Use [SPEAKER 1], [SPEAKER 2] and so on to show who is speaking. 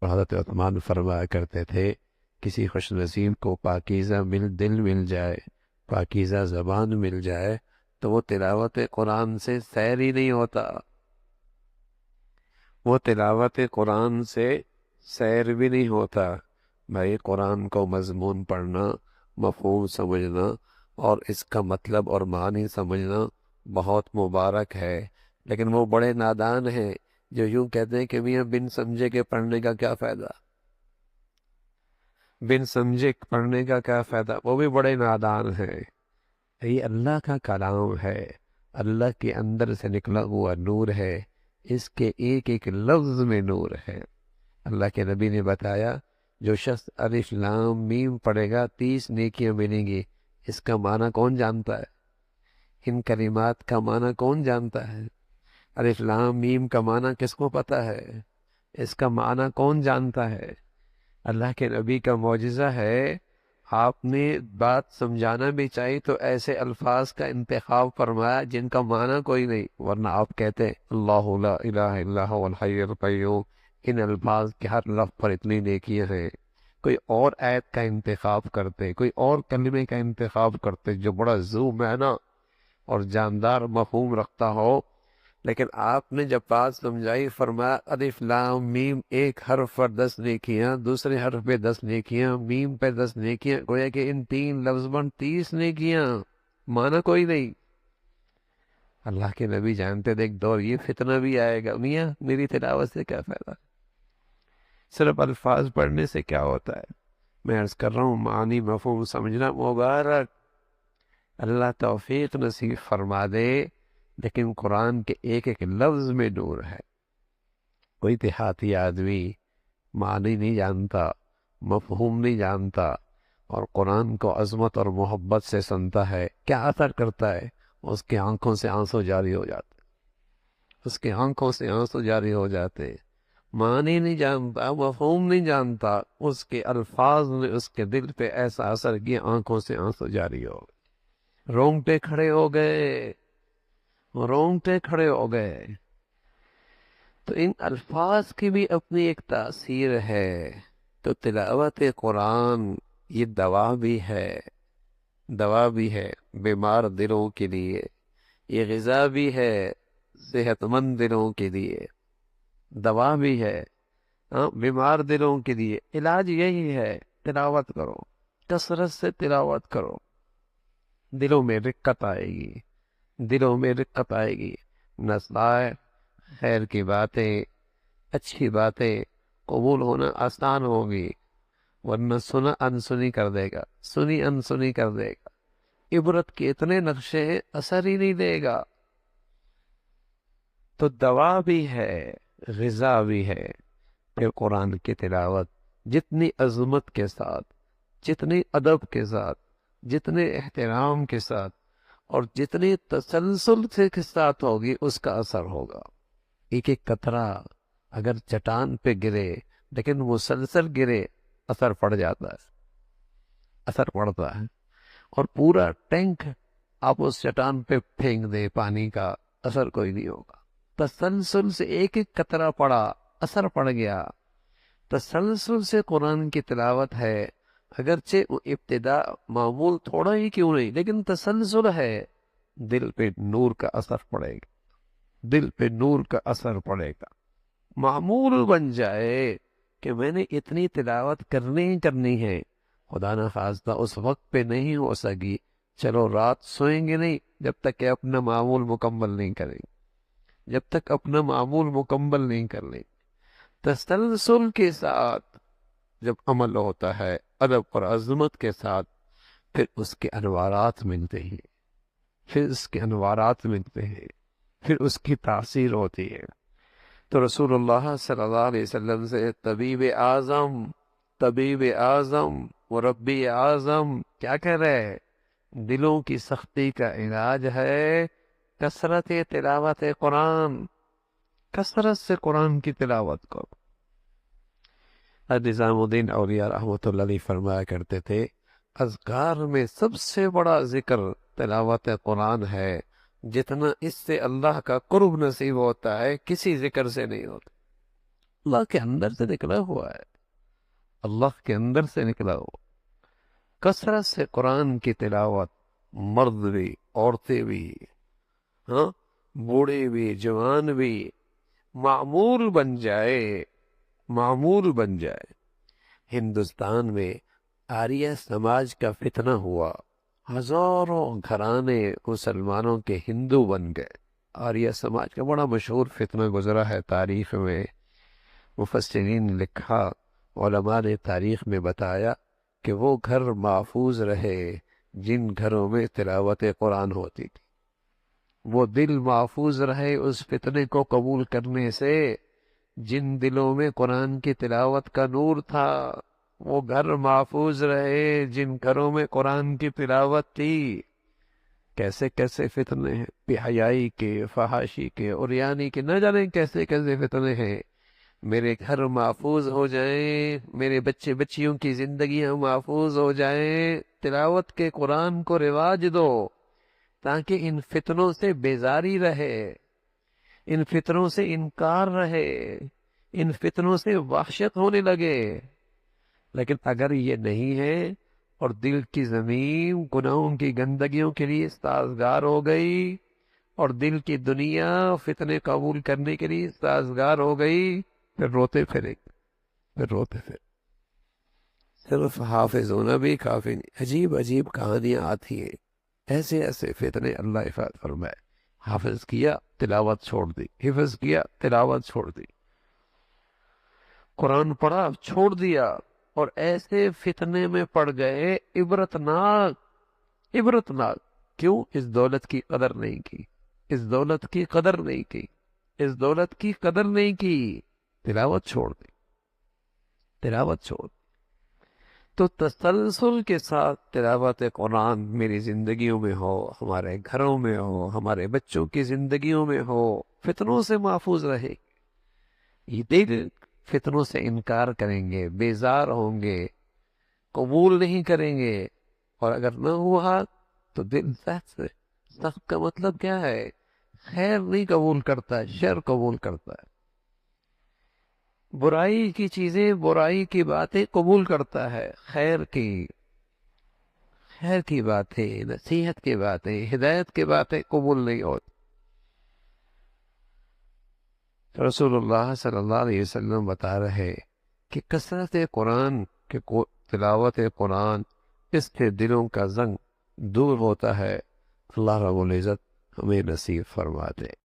[SPEAKER 1] حضرت عثمان فرمایا کرتے تھے کسی خوش نصیب کو پاکیزہ دل مل جائے، پاکیزہ زبان مل جائے تو وہ تلاوت قرآن سے سیر ہی نہیں ہوتا، وہ تلاوت قرآن سے سیر بھی نہیں ہوتا۔ بھائی قرآن کو مضمون پڑھنا، مفہوم سمجھنا اور اس کا مطلب اور معنی سمجھنا بہت مبارک ہے، لیکن وہ بڑے نادان ہیں جو یوں کہتے ہیں کہ میاں بن سمجھے کے پڑھنے کا کیا فائدہ، بن سمجھے پڑھنے کا کیا فائدہ، وہ بھی بڑے نادان ہیں۔ یہ اللہ کا کلام ہے، اللہ کے اندر سے نکلا ہوا نور ہے، اس کے ایک ایک لفظ میں نور ہے۔ اللہ کے نبی نے بتایا جو شخص الف لام میم پڑھے گا 30 نیکیاں ملیں گی۔ اس کا معنی کون جانتا ہے؟ ان کلمات کا معنی کون جانتا ہے؟ الف لام میم کا معنی کس کو پتا ہے؟ اس کا معنی کون جانتا ہے؟ اللہ کے نبی کا معجزہ ہے۔ آپ نے بات سمجھانا بھی چاہیے تو ایسے الفاظ کا انتخاب فرمایا جن کا معنی کوئی نہیں، ورنہ آپ کہتے ہیں اللہ لا الہ الا هو الحی القیوم، ان الفاظ کے ہر لفظ پر اتنی نیکیاں ہیں۔ کوئی اور آیت کا انتخاب کرتے، کوئی اور کلمے کا انتخاب کرتے جو بڑا ذو معنی اور جاندار مفہوم رکھتا ہو، لیکن آپ نے جب بات سمجھائی فرمایا الف لام میم ایک حرف پر 10 نیکیاں، دوسرے حرف پہ 10 نیکیاں، میم پہ 10 نیکیاں، گویا کہ ان 3 لفظ پر 30 نیکیاں، مانا کوئی نہیں۔ اللہ کے نبی جانتے تھے ایک دور یہ فتنہ بھی آئے گا، میاں میری تلاوت سے کیا فائدہ، صرف الفاظ پڑھنے سے کیا ہوتا ہے؟ میں عرض کر رہا ہوں معنی مفہوم سمجھنا مبارک، اللہ توفیق نصیب فرما دے، لیکن قرآن کے ایک ایک لفظ میں نور ہے۔ کوئی دیہاتی آدمی معنی نہیں جانتا، مفہوم نہیں جانتا اور قرآن کو عظمت اور محبت سے سنتا ہے، کیا اثر کرتا ہے؟ اس کے آنکھوں سے آنسو جاری ہو جاتے، اس کے آنکھوں سے آنسو جاری ہو جاتے۔ معنی نہیں جانتا، مفہوم نہیں جانتا، اس کے الفاظ نے اس کے دل پہ ایسا اثر کیا آنکھوں سے آنسو جاری ہو گئے، رونگٹے کھڑے ہو گئے، رونگٹے کھڑے ہو گئے۔ تو ان الفاظ کی بھی اپنی ایک تاثیر ہے۔ تو تلاوت قرآن یہ دوا بھی ہے، دوا بھی ہے بیمار دلوں کے لیے، یہ غذا بھی ہے صحت مند دلوں کے لیے، دوا بھی ہے ہاں بیمار دلوں کے لیے۔ علاج یہی ہے، تلاوت کرو، کثرت سے تلاوت کرو، دلوں میں رقت آئے گی، دلوں میں رقت آئے گی، نصائح خیر کی باتیں اچھی باتیں قبول ہونا آسان ہوگی، ورنہ سنا انسنی کر دے گا، سنی انسنی کر دے گا، عبرت کے اتنے نقشے ہیں اثر ہی نہیں دے گا۔ تو دوا بھی ہے، غذا بھی ہے۔ پھر قرآن کی تلاوت جتنی عظمت کے ساتھ، جتنی ادب کے ساتھ، جتنے احترام کے ساتھ اور جتنی تسلسل کے ساتھ ہوگی اس کا اثر ہوگا۔ ایک ایک قطرہ اگر چٹان پہ گرے لیکن مسلسل گرے اثر پڑ جاتا ہے، اثر پڑتا ہے۔ اور پورا ٹینک آپ اس چٹان پہ پھینک دیں پانی کا، اثر کوئی نہیں ہوگا۔ تسلسل سے ایک ایک قطرہ پڑا، اثر پڑ گیا۔ تسلسل سے قرآن کی تلاوت ہے، اگرچہ وہ ابتدا معمول تھوڑا ہی کیوں نہیں لیکن تسلسل ہے، دل پہ نور کا اثر پڑے گا، دل پہ نور کا اثر پڑے گا۔ معمول بن جائے کہ میں نے اتنی تلاوت کرنی ہی کرنی ہے، خدا نخواستہ اس وقت پہ نہیں ہو سکی، چلو رات سوئیں گے نہیں جب تک کہ اپنا معمول مکمل نہیں کریں گے، جب تک اپنا معمول مکمل نہیں کر لیں۔ تسلسل کے ساتھ جب عمل ہوتا ہے ادب اور عظمت کے ساتھ، پھر اس کے انوارات ملتے ہیں، پھر اس کے انوارات ملتے ہیں، پھر اس کی تاثیر ہوتی ہے۔ تو رسول اللہ صلی اللہ علیہ وسلم سے طبیب اعظم، طبیب اعظم مربی اعظم کیا کہہ رہے ہیں؟ دلوں کی سختی کا علاج ہے کثرت تلاوت قرآن، کثرت سے قرآن کی تلاوت کرو۔ نظام الدین اولیاء رحمۃ اللہ علیہ فرمایا کرتے تھے اذکار میں سب سے بڑا ذکر تلاوت قرآن ہے، جتنا اس سے اللہ کا قرب نصیب ہوتا ہے کسی ذکر سے نہیں ہوتا۔ اللہ کے اندر سے نکلا ہوا ہے، اللہ کے اندر سے نکلا ہوا۔ کثرت سے قرآن کی تلاوت، مرد بھی، عورتیں بھی، ہاں، بوڑھے بھی، جوان بھی، معمول بن جائے، معمول بن جائے۔ ہندوستان میں آریہ سماج کا فتنہ ہوا، ہزاروں گھرانے مسلمانوں کے ہندو بن گئے۔ آریہ سماج کا بڑا مشہور فتنہ گزرا ہے تاریخ میں، مفسرین نے لکھا، علماء نے تاریخ میں بتایا کہ وہ گھر محفوظ رہے جن گھروں میں تلاوت قرآن ہوتی تھی، وہ دل محفوظ رہے اس فتنے کو قبول کرنے سے جن دلوں میں قرآن کی تلاوت کا نور تھا، وہ گھر محفوظ رہے جن گھروں میں قرآن کی تلاوت تھی۔ کیسے کیسے فتنے ہیں، بے حیائی کے، فحاشی کے، عریانی کے، نہ جانے کیسے کیسے فتنے ہیں۔ میرے گھر محفوظ ہو جائیں، میرے بچے بچیوں کی زندگیاں محفوظ ہو جائیں، تلاوت کے قرآن کو رواج دو تاکہ ان فتنوں سے بیزاری رہے، ان فتنوں سے انکار رہے، ان فتنوں سے وحشت ہونے لگے۔ لیکن اگر یہ نہیں ہے اور دل کی زمین گناہوں کی گندگیوں کے لیے سازگار ہو گئی اور دل کی دنیا فتنے قبول کرنے کے لیے سازگار ہو گئی، پھر روتے پھریں گے، پھر روتے پھر صرف حافظ ہونا بھی کافی نہیں۔ عجیب عجیب کہانیاں آتی ہیں، ایسے ایسے فتنے اللہ حفاظت فرمائے۔ حافظ کیا، تلاوت چھوڑ دی، حفظ کیا، تلاوت چھوڑ دی، قرآن پڑھا، چھوڑ دیا، اور ایسے فتنے میں پڑ گئے عبرتناک۔ کیوں؟ اس دولت کی قدر نہیں کی، اس دولت کی قدر نہیں کی، اس دولت کی قدر نہیں کی، تلاوت چھوڑ دی، تلاوت چھوڑ دی۔ تو تسلسل کے ساتھ تلاوت قرآن میری زندگیوں میں ہو، ہمارے گھروں میں ہو، ہمارے بچوں کی زندگیوں میں ہو، فتنوں سے محفوظ رہے۔ یہ دل فتنوں سے انکار کریں گے، بیزار ہوں گے، قبول نہیں کریں گے، اور اگر نہ ہوا تو دل سخت سے، سخت کا مطلب کیا ہے؟ خیر نہیں قبول کرتا، شر قبول کرتا ہے، برائی کی چیزیں، برائی کی باتیں قبول کرتا ہے، خیر کی باتیں، نصیحت کی باتیں، ہدایت کی باتیں قبول نہیں ہوتی۔ رسول اللہ صلی اللہ علیہ وسلم بتا رہے کہ کثرت قرآن کے تلاوت قرآن، اس سے دلوں کا زنگ دور ہوتا ہے۔ اللہ رب العزت ہمیں نصیب فرما دے۔